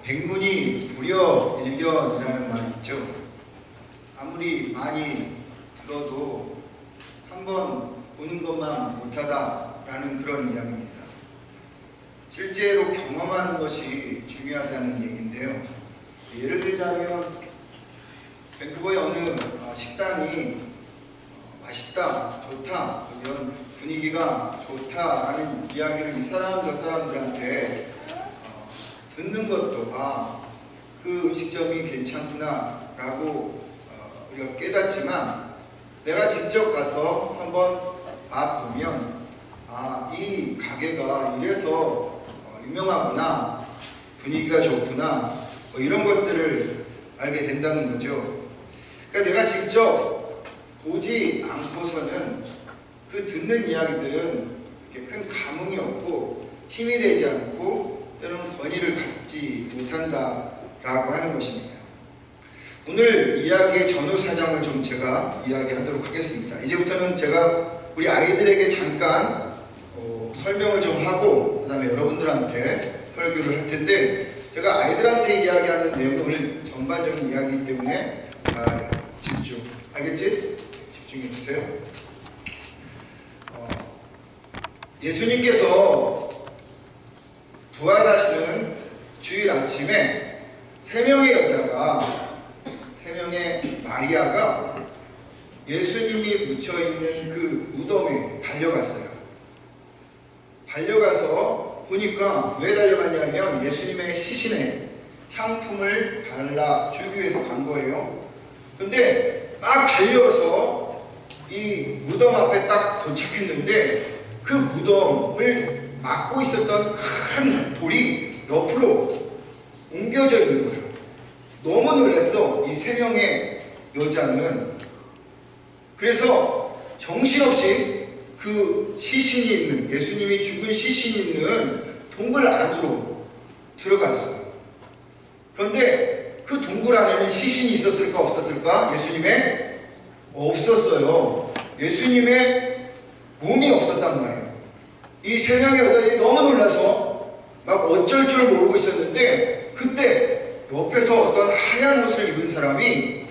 백문이 불여일견이라는 말이 있죠. 아무리 많이 들어도 한번 보는 것만 못하다라는 그런 이야기입니다. 실제로 경험하는 것이 중요하다는 얘기인데요. 예를 들자면 밴쿠버의 어느 식당이 맛있다, 좋다, 이런 분위기가 좋다라는 이야기를 이 사람 저 사람들한테 듣는 것도 그 음식점이 괜찮구나 라고 우리가 깨닫지만 내가 직접 가서 한번 보면 이 가게가 이래서 유명하구나, 분위기가 좋구나, 이런 것들을 알게 된다는 거죠. 그러니까 내가 직접 보지 않고서는 그 듣는 이야기들은 이렇게 큰 감흥이 없고 힘이 되지 않고 때로는 권위를 갖지 못한다라고 하는 것입니다. 오늘 이야기의 전후 사정을 좀 제가 이야기하도록 하겠습니다. 이제부터는 제가 우리 아이들에게 잠깐 설명을 좀 하고 그 다음에 여러분들한테 설교를 할 텐데, 제가 아이들한테 이야기하는 내용은 오늘 전반적인 이야기이기 때문에 집중, 알겠지? 집중해 주세요. 예수님께서 부활하시는 주일 아침에 세 명의 마리아가 예수님이 묻혀있는 그 무덤에 달려갔어요. 달려가서 보니까 왜 달려갔냐면 예수님의 시신에 향품을 발라주기 위해서 간 거예요. 근데 막 달려서 이 무덤 앞에 딱 도착했는데 그 무덤을 막고 있었던 큰 돌이 옆으로 옮겨져 있는 거예요. 너무 놀랐어, 이 세 명의 여자는. 그래서 정신없이 그 시신이 있는, 예수님이 죽은 시신이 있는 동굴 안으로 들어갔어요. 그런데 그 동굴 안에는 시신이 있었을까 없었을까? 예수님의 없었어요. 예수님의 몸이 없었단 말이에요. 이 세 명의 여자들이 너무 놀라서 막 어쩔 줄 모르고 있었는데, 그때 옆에서 어떤 하얀 옷을 입은 사람이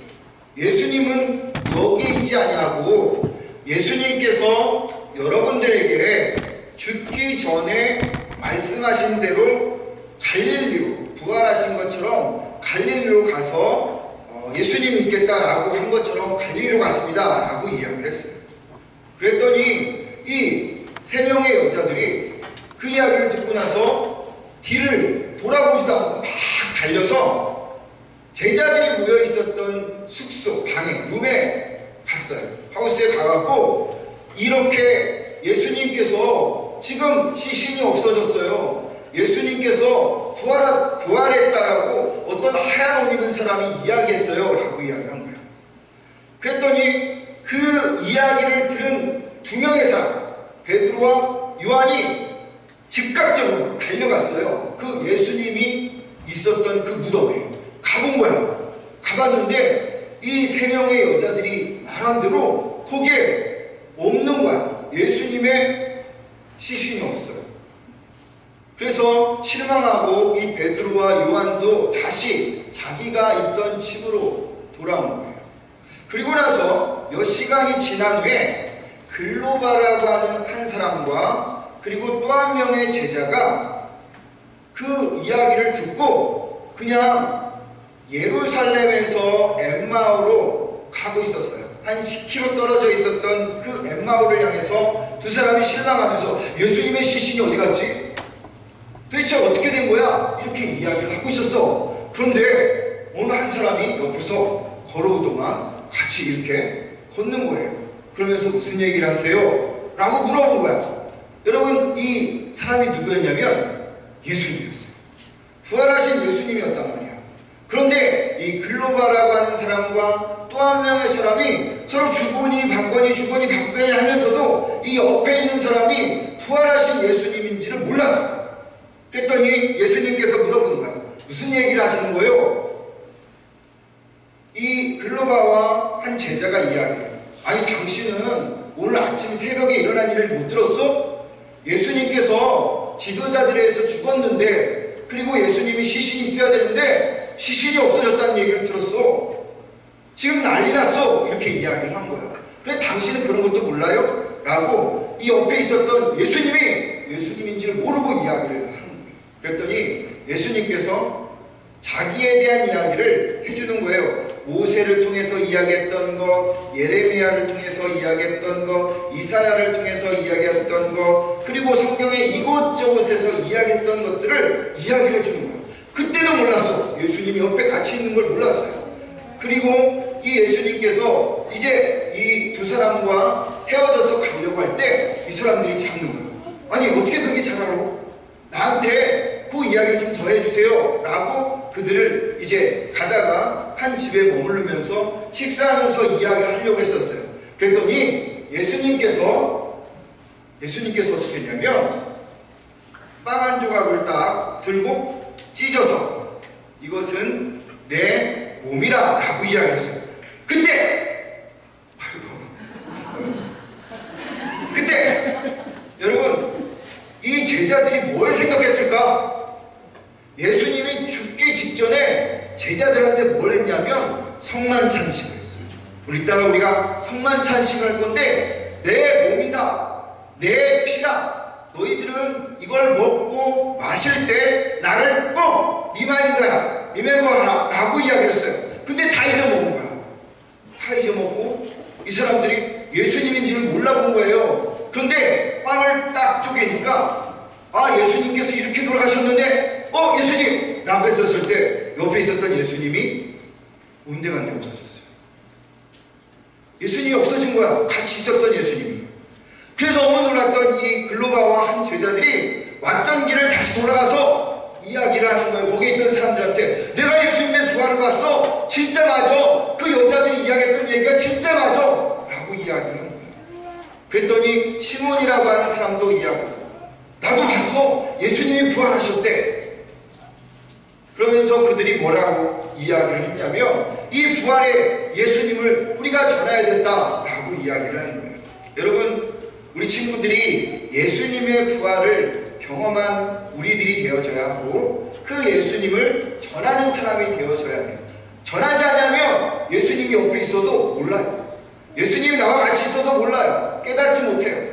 예수님은 여기 있지 아니하고 예수님께서 여러분들에게 죽기 전에 말씀하신 대로 갈릴리로, 부활하신 것처럼 갈릴리로 가서 예수님이 있겠다라고 한 것처럼 갈릴리로 갔습니다 라고 이야기를 했어요. 그랬더니 이 세 명의 여자들이 그 이야기를 듣고 나서 뒤를 돌아보지도 않고 막 달려서 제자들이 모여 있었던 숙소, 방에, 룸에 갔어요. 하우스에 가갖고 이렇게 예수님께서 지금 시신이 없어졌어요. 예수님께서 부활했다라고 어떤 하얀 옷 입은 사람이 이야기했어요 라고 이야기를 한 거예요. 그랬더니 그 이야기를 들은 두 명의 사람, 베드로와 요한이 즉각적으로 달려갔어요. 그 예수님이 있었던 그 무덤에 가본 거야. 가봤는데 이 세 명의 여자들이 말한 대로 거기에 없는 거야. 예수님의 시신이 없어요. 그래서 실망하고 이 베드로와 요한도 다시 자기가 있던 집으로 돌아온 거예요. 그리고 나서 몇 시간이 지난 후에 글로바라고 하는 한 사람과 그리고 또 한 명의 제자가 그 이야기를 듣고 그냥 예루살렘에서 엠마오로 가고 있었어요. 한 10km 떨어져 있었던 그 엠마오를 향해서 두 사람이 실망하면서 예수님의 시신이 어디 갔지? 도대체 어떻게 된 거야? 이렇게 이야기를 하고 있었어. 그런데 어느 한 사람이 옆에서 걸어오더만 같이 이렇게 걷는 거예요. 그러면서 무슨 얘기를 하세요? 라고 물어본 거야. 여러분, 이 사람이 누구였냐면 예수님이었어요. 부활하신 예수님이었단 말이야. 그런데 이 글로바라고 하는 사람과 또 한 명의 사람이 서로 주거니 받거니 하면서도 이 옆에 있는 사람이 부활하신 예수님인지를 몰랐어요. 그랬더니 예수님께서 물어보는 거야. 무슨 얘기를 하시는 거예요? 이 글로바와 한 제자가 이야기해요. 아니, 당신은 오늘 아침 새벽에 일어난 일을 못 들었어? 예수님께서 지도자들에 의해서 죽었는데 그리고 예수님이 시신이 있어야 되는데 시신이 없어졌다는 얘기를 들었어. 지금 난리 났어. 이렇게 이야기를 한 거예요. 그래 당신은 그런 것도 몰라요? 라고 이 옆에 있었던 예수님이 예수님인지를 모르고 이야기를 하는 거예요. 그랬더니 예수님께서 자기에 대한 이야기를 해주는 거예요. 모세를 통해서 이야기했던 것, 예레미야를 통해서 이야기했던 것, 이사야를 통해서 이야기했던 것, 그리고 성경의 이곳저곳에서 이야기했던 것들을 이야기를 해주는 거예요. 그때도 몰랐어. 예수님이 옆에 같이 있는 걸 몰랐어요. 그리고 이 예수님께서 이제 이 두 사람과 헤어져서 가려고 할 때 이 사람들이 잡는 거예요. 아니 어떻게 그렇게 잘 알아? 나한테 그 이야기를 좀 더 해주세요 라고 그들을 이제 가다가 한 집에 머무르면서 식사하면서 이야기를 하려고 했었어요. 그랬더니 예수님께서 어떻게 했냐면 빵 한 조각을 딱 들고 찢어서 이것은 내 몸이라 라고 이야기했어요. 그때 여러분 이 제자들이 뭘 생각했을까? 예수님이 죽기 직전에 제자들한테 뭘 했냐면 성만찬식을 했어요. 오늘 이따가 우리가 성만찬식을 할 건데 내 몸이나 내 피라 너희들은 이걸 먹고 마실 때 나를 꼭 리멤버하라 라고 이야기했어요. 근데 다 잊어먹은 거야. 다 잊어먹고 이 사람들이 예수님인지를 몰라본 거예요. 그런데 빵을 딱 쪼개니까 예수님께서 이렇게 돌아가셨는데 예수님! 라고 했었을 때 옆에 있었던 예수님이 온데간데 없어졌어요. 예수님이 없어진 거야. 같이 있었던 예수님이. 그래서 너무 놀랐던 이 글로바와 한 제자들이 왔던 길을 다시 돌아가서 이야기를 하는 거예요. 거기에 있던 사람들한테 내가 예수님의 부활을 봤어. 진짜 맞아. 그 여자들이 이야기했던 얘기가 진짜 맞아. 라고 이야기를 하는 거예요. 그랬더니 시몬이라고 하는 사람도 이야기하고 나도 봤어. 예수님이 부활하셨대. 그러면서 그들이 뭐라고 이야기를 했냐면 이 부활의 예수님을 우리가 전해야 된다라고 이야기를 하는 거예요. 여러분 우리 친구들이 예수님의 부활을 경험한 우리들이 되어져야 하고 그 예수님을 전하는 사람이 되어져야 돼요. 전하지 않으면 예수님이 옆에 있어도 몰라요. 예수님이 나와 같이 있어도 몰라요. 깨닫지 못해요.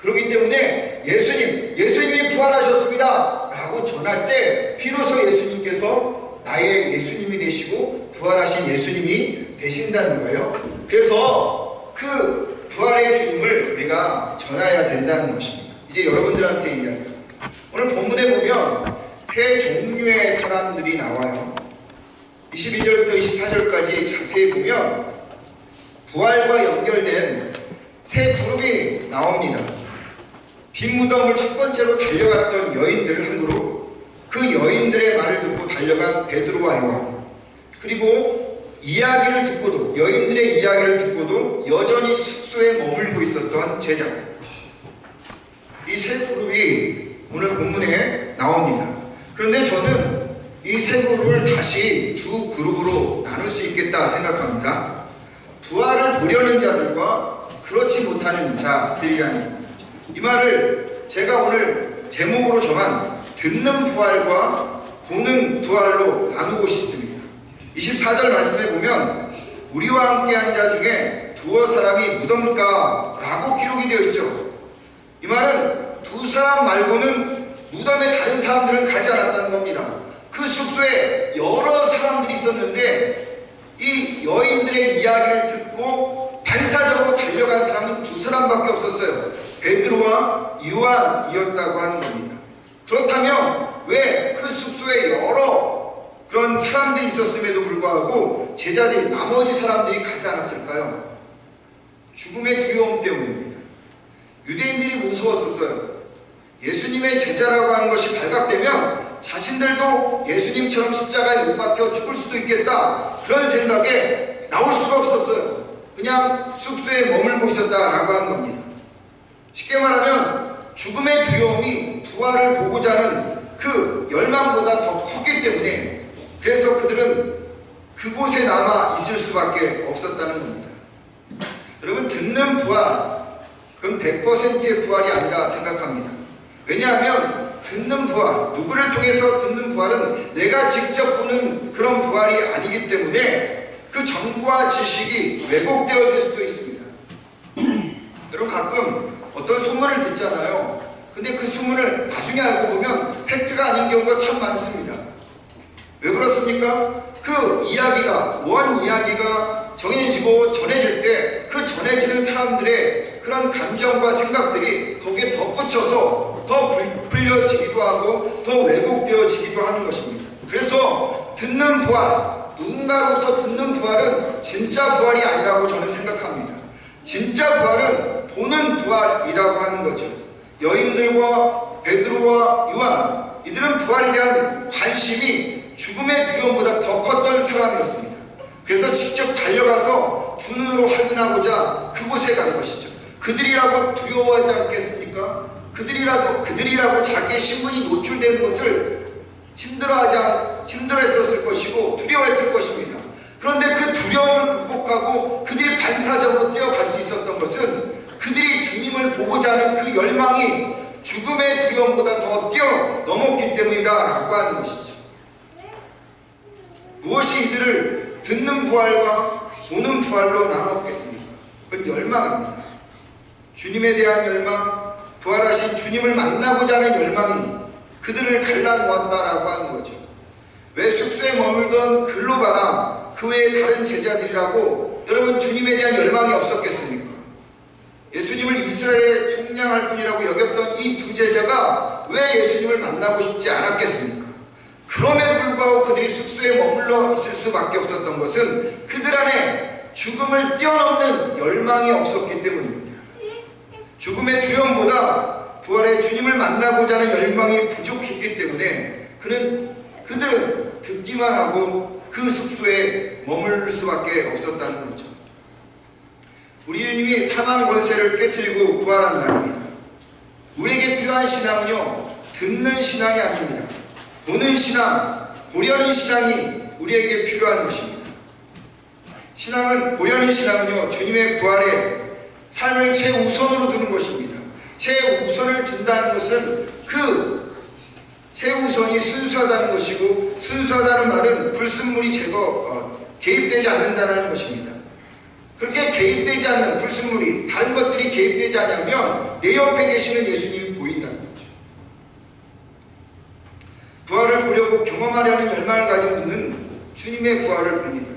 그렇기 때문에 예수님이 부활하셨습니다 라고 전할 때 비로소 예수님께서 나의 예수님이 되시고 부활하신 예수님이 되신다는 거예요. 그래서 그 부활의 주님을 우리가 전해야 된다는 것입니다. 이제 여러분들한테 이야기해요. 오늘 본문에 보면 세 종류의 사람들이 나와요. 22절부터 24절까지 자세히 보면 부활과 연결된 세 그룹이 나옵니다. 빈 무덤을 첫 번째로 달려갔던 여인들 한 그룹, 그 여인들의 말을 듣고 달려간 베드로와 요한, 그리고 이야기를 듣고도 여인들의 이야기를 듣고도 여전히 숙소에 머물고 있었던 제자들. 이 세 그룹이 오늘 본문에 나옵니다. 그런데 저는 이 세 그룹을 다시 두 그룹으로 나눌 수 있겠다 생각합니다. 부활을 보려는 자들과 그렇지 못하는 자들이라는 이 말을 제가 오늘 제목으로 정한 듣는 부활과 보는 부활로 나누고 싶습니다. 24절 말씀에 보면 우리와 함께한 자 중에 두어 사람이 무덤가라고 기록이 되어 있죠. 이 말은 두 사람 말고는 무덤에 다른 사람들은 가지 않았다는 겁니다. 그 숙소에 여러 사람들이 있었는데 이 여인들의 이야기를 듣고 반사적으로 달려간 사람은 두 사람밖에 없었어요. 베드로와 요한이었다고 하는 겁니다. 그렇다면 왜 그 숙소에 여러 그런 사람들이 있었음에도 불구하고 제자들이 나머지 사람들이 가지 않았을까요? 죽음의 두려움 때문입니다. 유대인들이 무서웠었어요. 예수님의 제자라고 하는 것이 발각되면 자신들도 예수님처럼 십자가에 못 박혀 죽을 수도 있겠다 그런 생각에 나올 수가 없었어요. 그냥 숙소에 머물고 있었다라고 하는 겁니다. 쉽게 말하면 죽음의 두려움이 부활을 보고자 하는 그 열망보다 더 컸기 때문에 그래서 그들은 그곳에 남아 있을 수밖에 없었다는 겁니다. 여러분 듣는 부활 그건 100%의 부활이 아니라 생각합니다. 왜냐하면 그 듣는 부활, 누구를 통해서 듣는 부활은 내가 직접 보는 그런 부활이 아니기 때문에 그 정보와 지식이 왜곡되어질 수도 있습니다. 여러분 가끔 어떤 소문을 듣잖아요. 근데 그 소문을 나중에 알고 보면 팩트가 아닌 경우가 참 많습니다. 왜 그렇습니까? 그 이야기가, 원 이야기가 정해지고 전해질 때 그 전해지는 사람들의 그런 감정과 생각들이 거기에 덧붙여서 더 풀려지기도 하고 더 왜곡되어지기도 하는 것입니다. 그래서 듣는 부활, 누군가로부터 듣는 부활은 진짜 부활이 아니라고 저는 생각합니다. 진짜 부활은 보는 부활이라고 하는 거죠. 여인들과 베드로와 요한, 이들은 부활에 대한 관심이 죽음의 두려움보다 더 컸던 사람이었습니다. 그래서 직접 달려가서 두 눈으로 확인하고자 그곳에 간 것이죠. 그들이라고 두려워하지 않겠습니까? 그들이라고 자기의 신분이 노출되는 것을 힘들어했었을 것이고 두려워했을 것입니다. 그런데 그 두려움을 극복하고 그들이 반사적으로 뛰어갈 수 있었던 것은 그들이 주님을 보고자 하는 그 열망이 죽음의 두려움보다 더 뛰어넘었기 때문이다라고 하는 것이죠. 무엇이 이들을 듣는 부활과 보는 부활로 나누었겠습니까? 그건 열망입니다. 주님에 대한 열망, 부활하신 주님을 만나고자 하는 열망이 그들을 갈라놓았다라고 하는 거죠. 왜 숙소에 머물던 글로바나 그 외의 다른 제자들이라고 여러분 주님에 대한 열망이 없었겠습니까? 예수님을 이스라엘에 속량할 뿐이라고 여겼던 이 두 제자가 왜 예수님을 만나고 싶지 않았겠습니까? 그럼에도 불구하고 그들이 숙소에 머물러 있을 수밖에 없었던 것은 그들 안에 죽음을 뛰어넘는 열망이 없었기 때문입니다. 죽음의 두려움보다 부활의 주님을 만나고자 하는 열망이 부족했기 때문에 그들은 듣기만 하고 그 숙소에 머물 수밖에 없었다는 거죠. 우리 주님이 사망 권세를 깨뜨리고 부활한 날입니다. 우리에게 필요한 신앙은요, 듣는 신앙이 아닙니다. 보는 신앙, 보려는 신앙이 우리에게 필요한 것입니다. 보려는 신앙은요, 주님의 부활에 삶을 최우선으로 두는 것입니다. 최우선을 둔다는 것은 그 최우선이 순수하다는 것이고, 순수하다는 말은 불순물이 개입되지 않는다는 것입니다. 그렇게 개입되지 않는 불순물이, 다른 것들이 개입되지 않으면 내 옆에 계시는 예수님이 보인다는 거죠. 부활을 보려고 경험하려는 열망을 가진 분은 주님의 부활을 봅니다.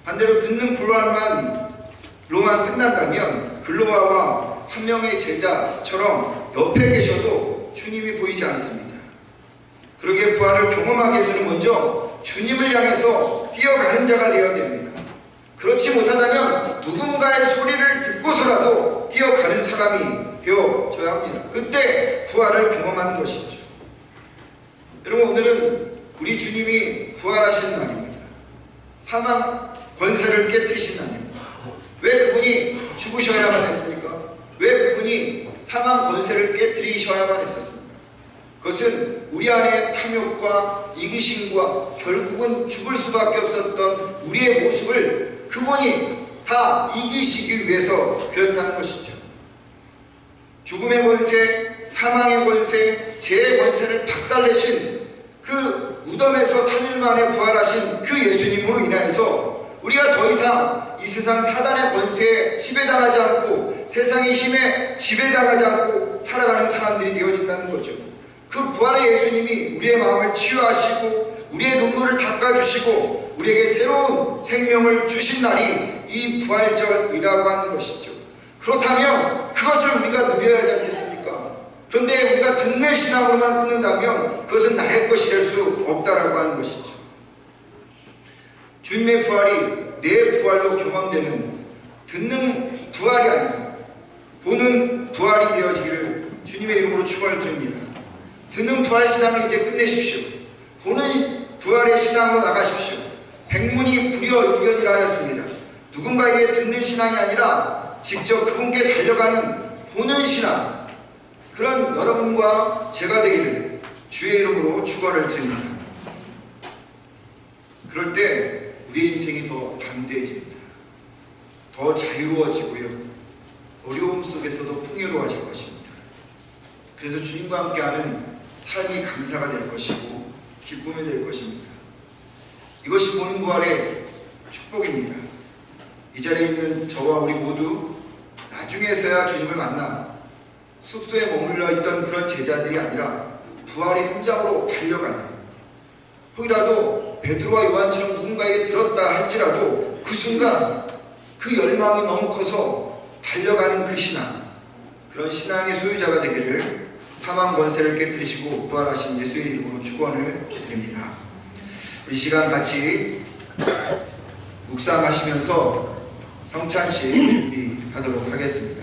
반대로 듣는 부활로만 끝난다면 글로바와 한 명의 제자처럼 옆에 계셔도 주님이 보이지 않습니다. 그러기에 부활을 경험하기 위해서는 먼저 주님을 향해서 뛰어가는 자가 되어야 됩니다. 그렇지 못하다면 누군가의 소리를 듣고서라도 뛰어가는 사람이 되어져야 합니다. 그때 부활을 경험하는 것이죠. 여러분, 오늘은 우리 주님이 부활하신 날입니다. 사망 권세를 깨뜨리신 날입니다. 왜 그분이 죽으셔야만 했습니까? 왜 그분이 사망 권세를 깨뜨리셔야만 했었습니까? 그것은 우리 안의 탐욕과 이기심과 결국은 죽을 수밖에 없었던 우리의 모습을 그분이 다 이기시기 위해서 그랬다는 것이죠. 죽음의 권세, 사망의 권세, 죄의 권세를 박살내신 그 무덤에서 3일 만에 부활하신 그 예수님으로 인하여서 우리가 더 이상 이 세상 사단의 권세에 지배당하지 않고 세상의 힘에 지배당하지 않고 살아가는 사람들이 되어진다는 거죠. 그 부활의 예수님이 우리의 마음을 치유하시고 우리의 눈물을 닦아주시고 우리에게 새로운 생명을 주신 날이 이 부활절이라고 하는 것이죠. 그렇다면 그것을 우리가 누려야 하지 않겠습니까? 그런데 우리가 듣는 신앙으로만 끊는다면 그것은 나의 것이 될 수 없다라고 하는 것이죠. 주님의 부활이 내 부활로 경험되는 듣는 부활이 아니라 보는 부활이 되어지기를 주님의 이름으로 축원을 드립니다. 듣는 부활 신앙을 이제 끝내십시오. 보는 부활의 신앙으로 나가십시오. 백문이 불여일견이라 하였습니다. 누군가에게 듣는 신앙이 아니라 직접 그분께 달려가는 보는 신앙, 그런 여러분과 제가 되기를 주의 이름으로 축원을 드립니다. 그럴 때 우리의 인생이 더 담대해집니다. 더 자유로워지고요. 어려움 속에서도 풍요로워질 것입니다. 그래서 주님과 함께하는 삶이 감사가 될 것이고 기쁨이 될 것입니다. 이것이 보는 부활의 축복입니다. 이 자리에 있는 저와 우리 모두 나중에서야 주님을 만나 숙소에 머물러 있던 그런 제자들이 아니라 부활의 현장으로 달려가는, 혹이라도 베드로와 요한처럼 누군가에게 들었다 할지라도 그 순간 그 열망이 너무 커서 달려가는 그 신앙, 그런 신앙의 소유자가 되기를 사망 권세를 깨뜨리시고 부활하신 예수의 이름으로 축원을 드립니다. 우리 시간 같이 묵상하시면서 성찬식 준비하도록 하겠습니다.